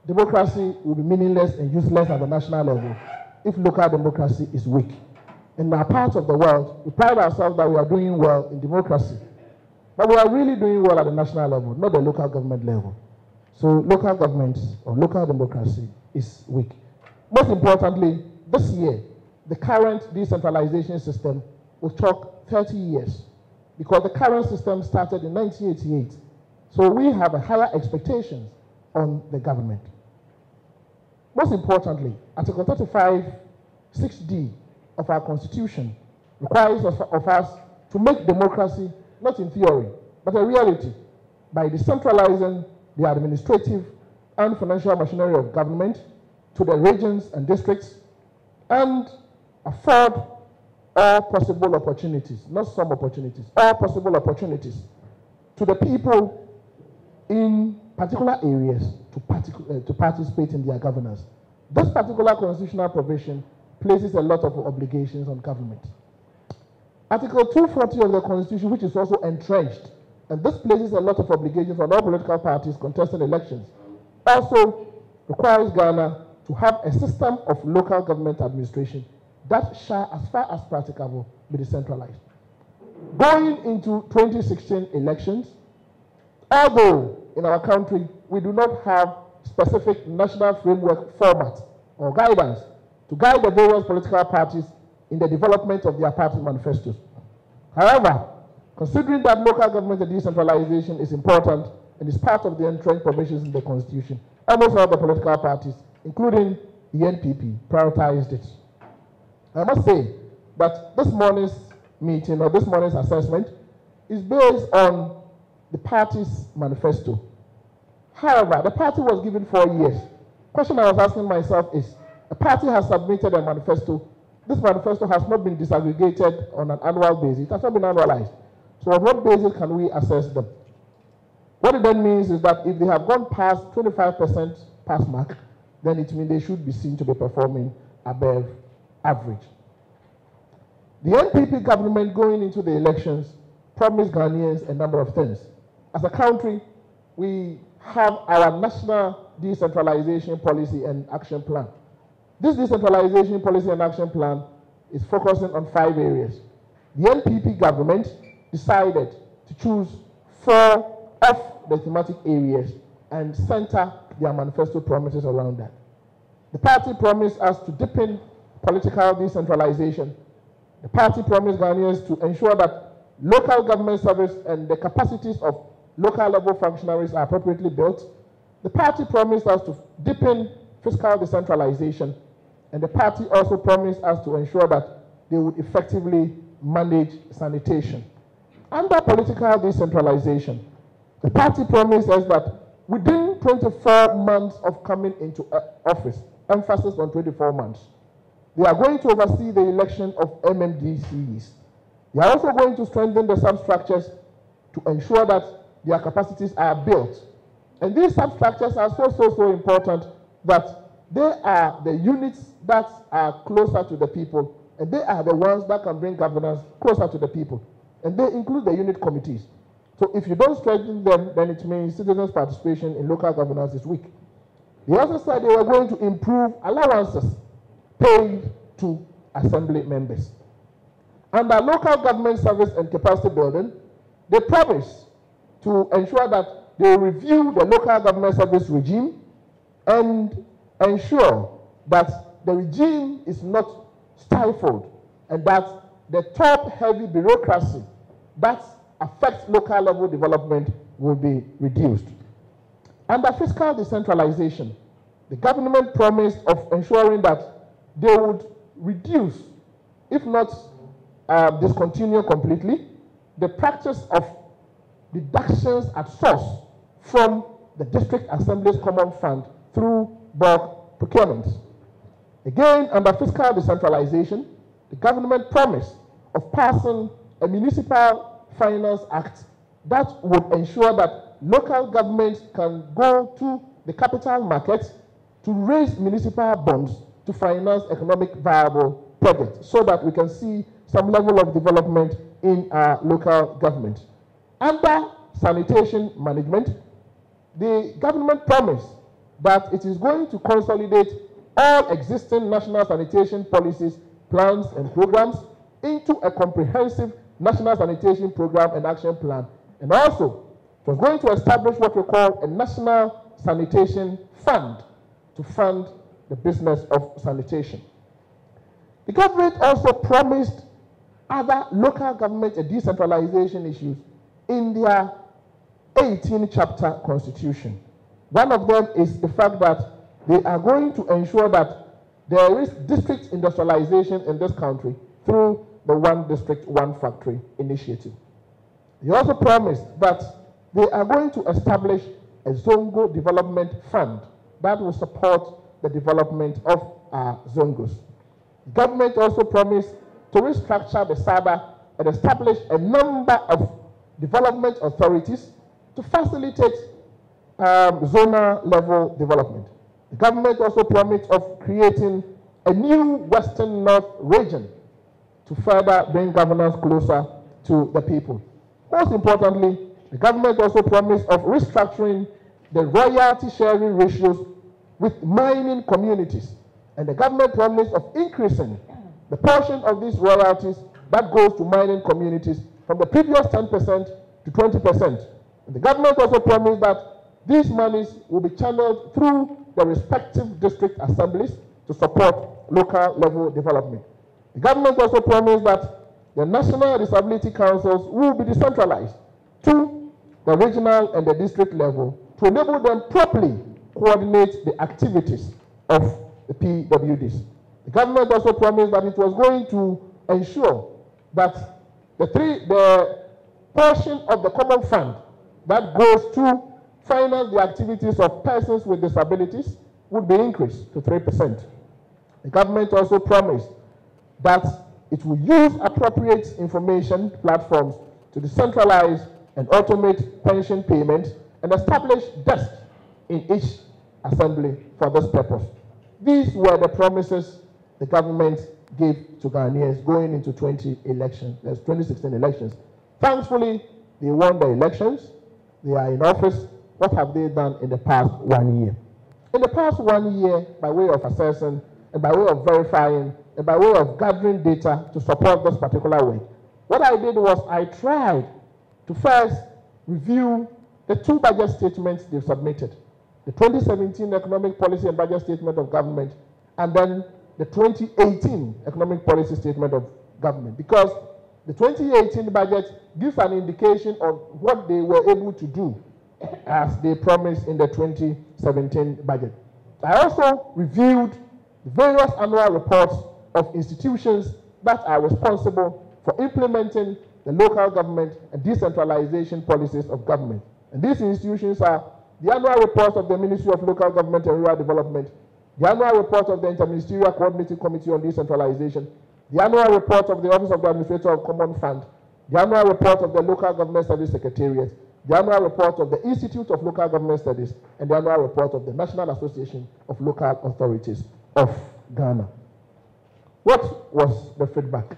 democracy will be meaningless and useless at the national level if local democracy is weak. In our part of the world, we pride ourselves that we are doing well in democracy, but we are really doing well at the national level, not the local government level. So local governments or local democracy is weak. Most importantly, this year, the current decentralization system will take 30 years because the current system started in 1988. So we have a higher expectations on the government. Most importantly, Article 35, 6D of our Constitution requires of us to make democracy not in theory, but a reality by decentralizing the administrative and financial machinery of government to the regions and districts and afford all possible opportunities, not some opportunities, all possible opportunities to the people in particular areas to participate in their governance. This particular constitutional provision places a lot of obligations on government. Article 240 of the Constitution, which is also entrenched, and this places a lot of obligations on all political parties contesting elections, also requires Ghana to have a system of local government administration that shall, as far as practicable, be decentralized. Going into 2016 elections, although in our country we do not have specific national framework format or guidance to guide the various political parties in the development of their party manifestos. However, considering that local government decentralization is important and is part of the entrenched provisions in the Constitution, almost all the political parties, including the NPP, prioritized it. I must say that this morning's meeting or this morning's assessment is based on the party's manifesto. However, the party was given 4 years. The question I was asking myself is, a party has submitted a manifesto. This manifesto has not been disaggregated on an annual basis. It has not been annualized. So on what basis can we assess them? What it then means is that if they have gone past 25% pass mark, then it means they should be seen to be performing above average. The NPP government going into the elections promised Ghanaians a number of things. As a country, we have our national decentralization policy and action plan. This decentralization policy and action plan is focusing on 5 areas. The NPP government decided to choose 4 of the thematic areas and center their manifesto promises around that. The party promised us to deepen political decentralization. The party promised Ghanaians to ensure that local government service and the capacities of local level functionaries are appropriately built. The party promised us to deepen fiscal decentralization, and the party also promised us to ensure that they would effectively manage sanitation. Under political decentralization, the party promised us that within 24 months of coming into office, emphasis on 24 months, they are going to oversee the election of MMDCs. They are also going to strengthen the substructures to ensure that their capacities are built. And these substructures are so important that they are the units that are closer to the people, and they are the ones that can bring governance closer to the people. And they include the unit committees. So if you don't strengthen them, then it means citizens' participation in local governance is weak. They also said they were going to improve allowances paid to assembly members. Under local government service and capacity building, they promised to ensure that they review the local government service regime and ensure that the regime is not stifled and that the top-heavy bureaucracy that affects local level development will be reduced. Under fiscal decentralization, the government promised of ensuring that they would reduce, if not discontinue completely, the practice of deductions at source from the district assembly's common fund through bulk procurements. Again, under fiscal decentralization, the government promised of passing a municipal finance act that would ensure that local governments can go to the capital markets to raise municipal bonds to finance economic viable projects so that we can see some level of development in our local government. Under sanitation management, the government promised that it is going to consolidate all existing national sanitation policies, plans, and programs into a comprehensive national sanitation program and action plan. And also, it was going to establish what we call a national sanitation fund to fund the business of sanitation. The government also promised other local government and decentralization issues in their 18-chapter constitution. One of them is the fact that they are going to ensure that there is district industrialization in this country through the One District, One Factory initiative. They also promised that they are going to establish a Zongo Development Fund that will support the development of Zongos. The government also promised to restructure the SADA and establish a number of development authorities to facilitate zonal level development. The government also promised of creating a new Western North region to further bring governance closer to the people. Most importantly, the government also promised of restructuring the royalty sharing ratios with mining communities. And the government promised of increasing the portion of these royalties that goes to mining communities from the previous 10% to 20%. And the government also promised that these monies will be channeled through the respective district assemblies to support local level development. The government also promised that the National Disability Councils will be decentralized to the regional and the district level to enable them properly coordinate the activities of the PWDs. The government also promised that it was going to ensure that the portion of the common fund that goes to finance the activities of persons with disabilities would be increased to 3%. The government also promised that it will use appropriate information platforms to decentralize and automate pension payments and establish desks in each assembly for this purpose. These were the promises the government gave to Ghanaians going into 2016 elections. Thankfully, they won the elections. They are in office. What have they done in the past 1 year? In the past 1 year, by way of assessing and by way of verifying and by way of gathering data to support this particular work, what I did was I tried to first review the two budget statements they've submitted, the 2017 Economic Policy and Budget Statement of Government, and then the 2018 Economic Policy Statement of Government, because the 2018 budget gives an indication of what they were able to do as they promised in the 2017 budget. I also reviewed the various annual reports of institutions that are responsible for implementing the local government and decentralization policies of government. And these institutions are the annual reports of the Ministry of Local Government and Rural Development, the annual report of the Interministerial Coordinating Committee on Decentralization, the annual report of the Office of the Administrator of Common Fund, the annual report of the Local Government Service Secretariat, the annual report of the Institute of Local Government Studies, and the annual report of the National Association of Local Authorities of Ghana. What was the feedback?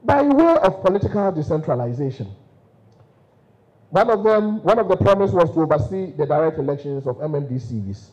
By way of political decentralization, one of the promises was to oversee the direct elections of MMDCs.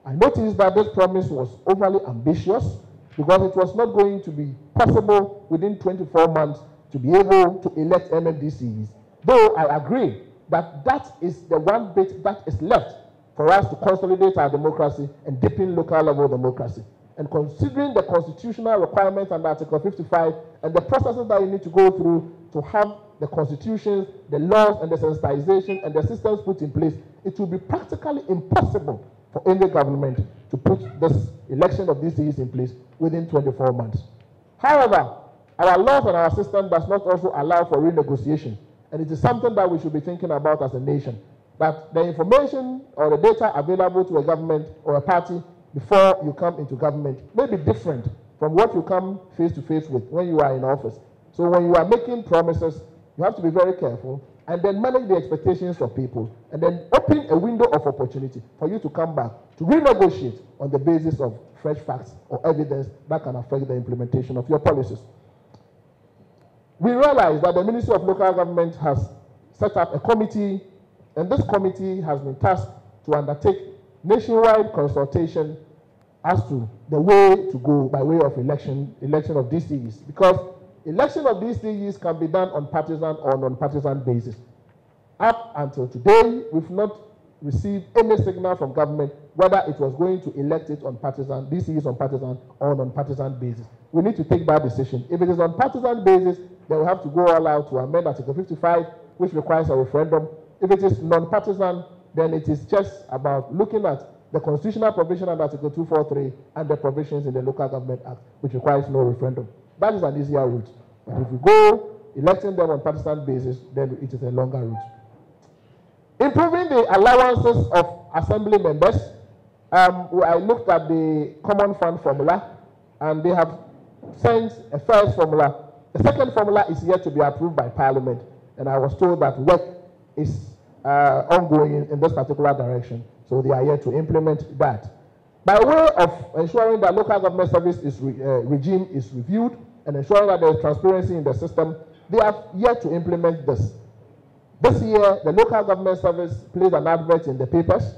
I noticed that this promise was overly ambitious because it was not going to be possible within 24 months to be able to elect MMDCs. Though I agree that that is the one bit that is left for us to consolidate our democracy and deepen local level democracy. And considering the constitutional requirements under Article 55 and the processes that you need to go through to have the constitutions, the laws, and the sensitization and the systems put in place, it will be practically impossible for any government to put this election of DCs in place within 24 months. However, our laws and our system does not also allow for renegotiation, and it is something that we should be thinking about as a nation, that the information or the data available to a government or a party before you come into government may be different from what you come face to face with when you are in office. So when you are making promises, you have to be very careful and then manage the expectations of people and then open a window of opportunity for you to come back to renegotiate on the basis of fresh facts or evidence that can affect the implementation of your policies. We realize that the Ministry of Local Government has set up a committee, and this committee has been tasked to undertake nationwide consultation as to the way to go by way of election of DCEs, because election of DCEs can be done on partisan or non-partisan basis. Up until today, we've not received any signal from government whether it was going to elect it on partisan, DCEs on partisan or non-partisan basis. We need to take that decision. If it is on partisan basis, then we have to go all out to amend Article 55, which requires a referendum. If it is non-partisan, then it is just about looking at the constitutional provision under Article 243 and the provisions in the Local Government Act, which requires no referendum. That is an easier route. But if we go electing them on partisan basis, then it is a longer route. Improving the allowances of assembly members. I looked at the Common Fund formula, and they have sent a first formula. The second formula is yet to be approved by Parliament, and I was told that work is ongoing in this particular direction, so they are yet to implement that. By way of ensuring that local government service regime is reviewed and ensuring that there is transparency in the system, they have yet to implement this. This year, the local government service placed an advert in the papers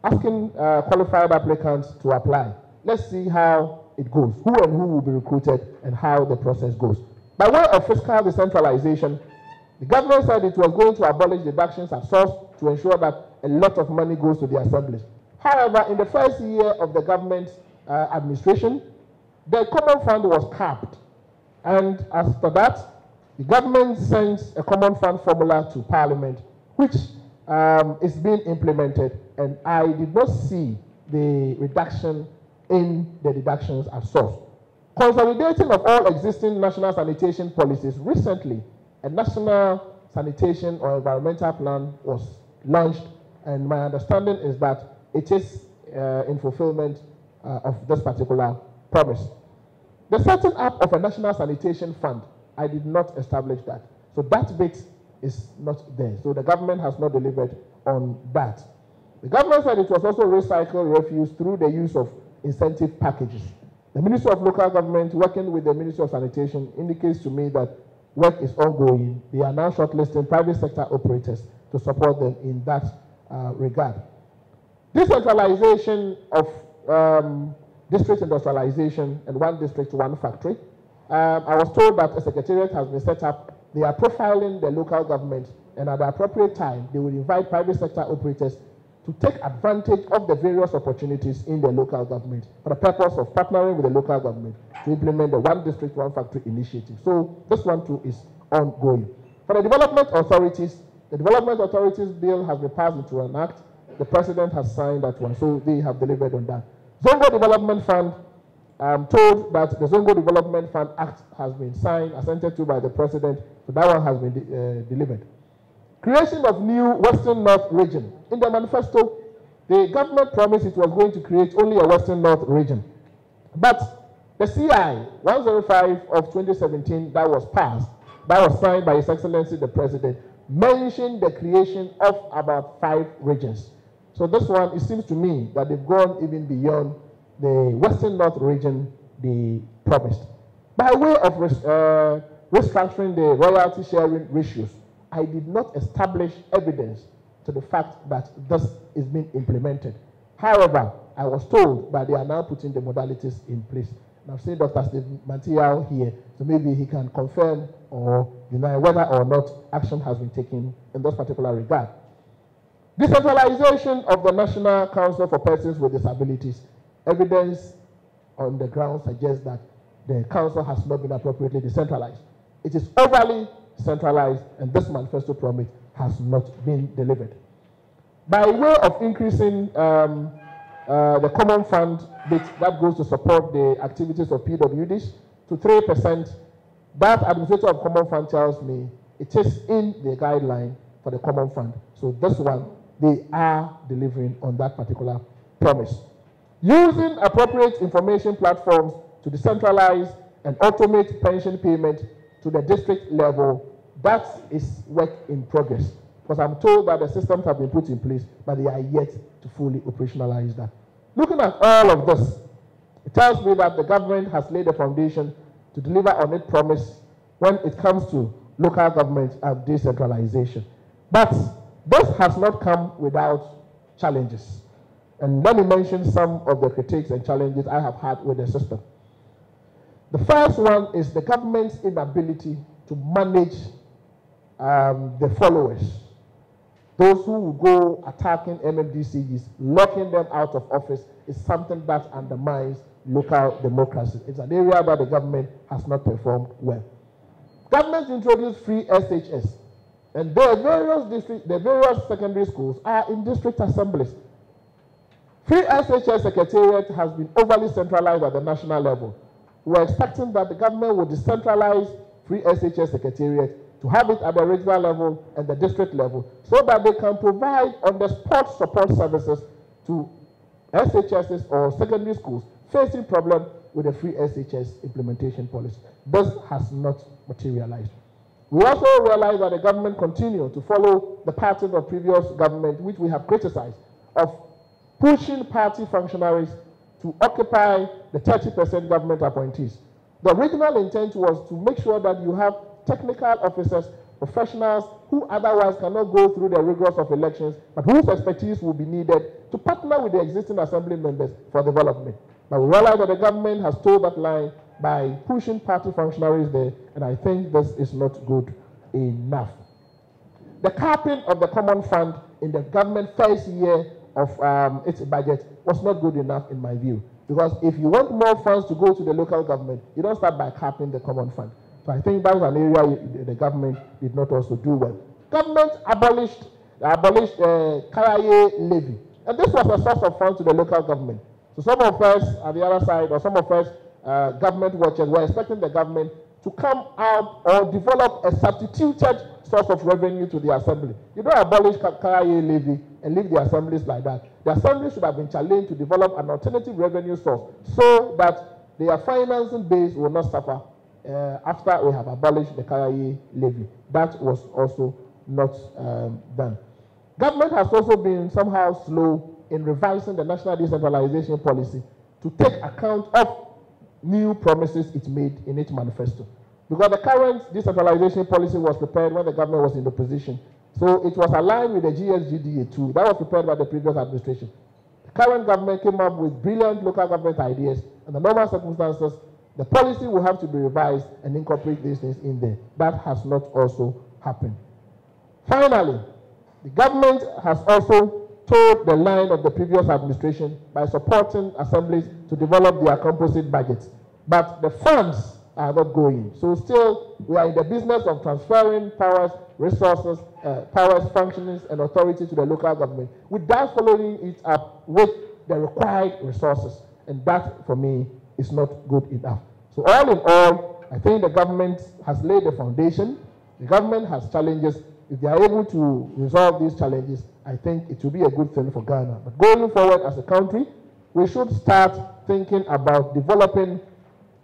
asking qualified applicants to apply. Let's see how it goes, who and who will be recruited, and how the process goes. By way of fiscal decentralization, the government said it was going to abolish deductions at source to ensure that a lot of money goes to the assemblies. However, in the first year of the government administration, the Common Fund was capped. And as for that, the government sends a Common Fund formula to Parliament, which is being implemented, and I did not see the reduction in the deductions at source. Consolidating of all existing national sanitation policies. Recently, a national sanitation or environmental plan was launched, and my understanding is that it is in fulfillment of this particular promise. The setting up of a national sanitation fund, I did not establish that. So that bit is not there. So the government has not delivered on that. The government said it was also recycle refuse through the use of incentive packages. The Ministry of Local Government, working with the Ministry of Sanitation, indicates to me that work is ongoing. They are now shortlisting private sector operators to support them in that regard. Decentralization of district industrialization and one district, one factory. I was told that a secretariat has been set up. They are profiling the local government, and at the appropriate time, they will invite private sector operators to take advantage of the various opportunities in the local government for the purpose of partnering with the local government to implement the one district, one factory initiative. So this one too is ongoing. For the development authorities, the development authorities bill has been passed into an act. The president has signed that one, so they have delivered on that. Zongo Development Fund, I'm told that the Zongo Development Fund Act has been signed, assented to by the president, so that one has been delivered. Creation of new Western North region. In the manifesto, the government promised it was going to create only a Western North region. But the CI 105 of 2017 that was passed, that was signed by His Excellency the President, mentioned the creation of about 5 regions. So this one, it seems to me that they've gone even beyond the Western North region they promised. By way of restructuring the royalty sharing ratios, I did not establish evidence to the fact that this is being implemented. However, I was told that they are now putting the modalities in place. And I've seen Dr. Steve Mantiao here, so maybe he can confirm or deny whether or not action has been taken in this particular regard. Decentralization of the National Council for Persons with Disabilities. Evidence on the ground suggests that the council has not been appropriately decentralized. It is overly centralized, and this manifesto promise has not been delivered. By way of increasing the common fund bit that goes to support the activities of PWDs to 3%, that administrator of common fund tells me it is in the guideline for the common fund. So this one, they are delivering on that particular promise. Using appropriate information platforms to decentralize and automate pension payment to the district level, that is work in progress. Because I'm told that the systems have been put in place, but they are yet to fully operationalize that. Looking at all of this, it tells me that the government has laid a foundation to deliver on its promise when it comes to local government and decentralization. But this has not come without challenges. And let me mention some of the critiques and challenges I have had with the system. The first one is the government's inability to manage the followers. Those who will go attacking MMDCs, locking them out of office, is something that undermines local democracy. It's an area that the government has not performed well. Government introduced free SHS, and the various secondary schools are in district assemblies. Free SHS secretariat has been overly centralized at the national level. We are expecting that the government will decentralize free SHS secretariat to have it at the regional level and the district level, so that they can provide on-the-spot support services to SHSs or secondary schools facing problems with the free SHS implementation policy. This has not materialized. We also realize that the government continues to follow the pattern of previous government, which we have criticized, of pushing party functionaries to occupy the 30% government appointees. The original intent was to make sure that you have technical officers, professionals who otherwise cannot go through the rigors of elections, but whose expertise will be needed to partner with the existing assembly members for development. But we realize that the government has toed that line by pushing party functionaries there, and I think this is not good enough. The capping of the common fund in the government first year of its budget was not good enough in my view, because if you want more funds to go to the local government, you don't start by capping the common fund. So I think that was an area the government did not also do well. Government abolished Karaye levy, and this was a source of funds to the local government. So some of us at the other side, or some of us government watchers, were expecting the government to come out or develop a substituted source of revenue to the assembly. You don't abolish Karaye levy and leave the assemblies like that. The assembly should have been challenged to develop an alternative revenue source so that their financing base will not suffer after we have abolished the Karaye levy. That was also not done. Government has also been somehow slow in revising the national decentralization policy to take account of new promises it made in its manifesto. Because the current decentralization policy was prepared when the government was in the opposition. So it was aligned with the GSGDA2 that was prepared by the previous administration. The current government came up with brilliant local government ideas. Under normal circumstances, the policy will have to be revised and incorporate these things in there. That has not also happened. Finally, the government has also toed the line of the previous administration by supporting assemblies to develop their composite budgets. But the funds are not going. So still, we are in the business of transferring powers, resources, powers, functions, and authority to the local government, without following it up with the required resources. And that, for me, is not good enough. So all in all, I think the government has laid the foundation. The government has challenges. If they are able to resolve these challenges, I think it will be a good thing for Ghana. But going forward as a country, we should start thinking about developing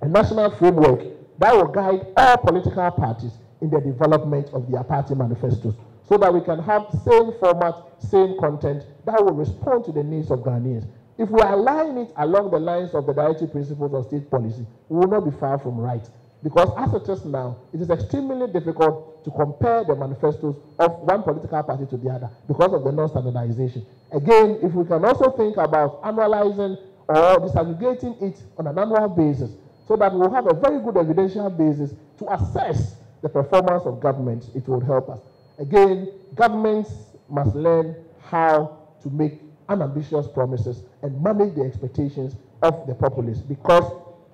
a national framework that will guide all political parties in the development of their party manifestos, so that we can have same format, same content that will respond to the needs of Ghanaians. If we align it along the lines of the directive principles of state policy, we will not be far from right. Because as it is now, it is extremely difficult to compare the manifestos of one political party to the other because of the non-standardization. Again, if we can also think about annualizing or disaggregating it on an annual basis, so that we'll have a very good evidential basis to assess the performance of governments, it will help us. Again, governments must learn how to make unambitious promises and manage the expectations of the populace. Because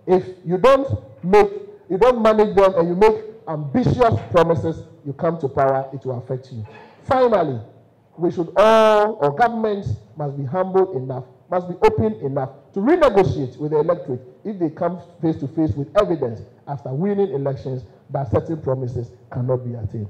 if you don't manage them and you make ambitious promises, you come to power, it will affect you. Finally, we should all, or governments must be humble enough, must be open enough to renegotiate with the electorate if they come face to face with evidence after winning elections that certain promises cannot be attained.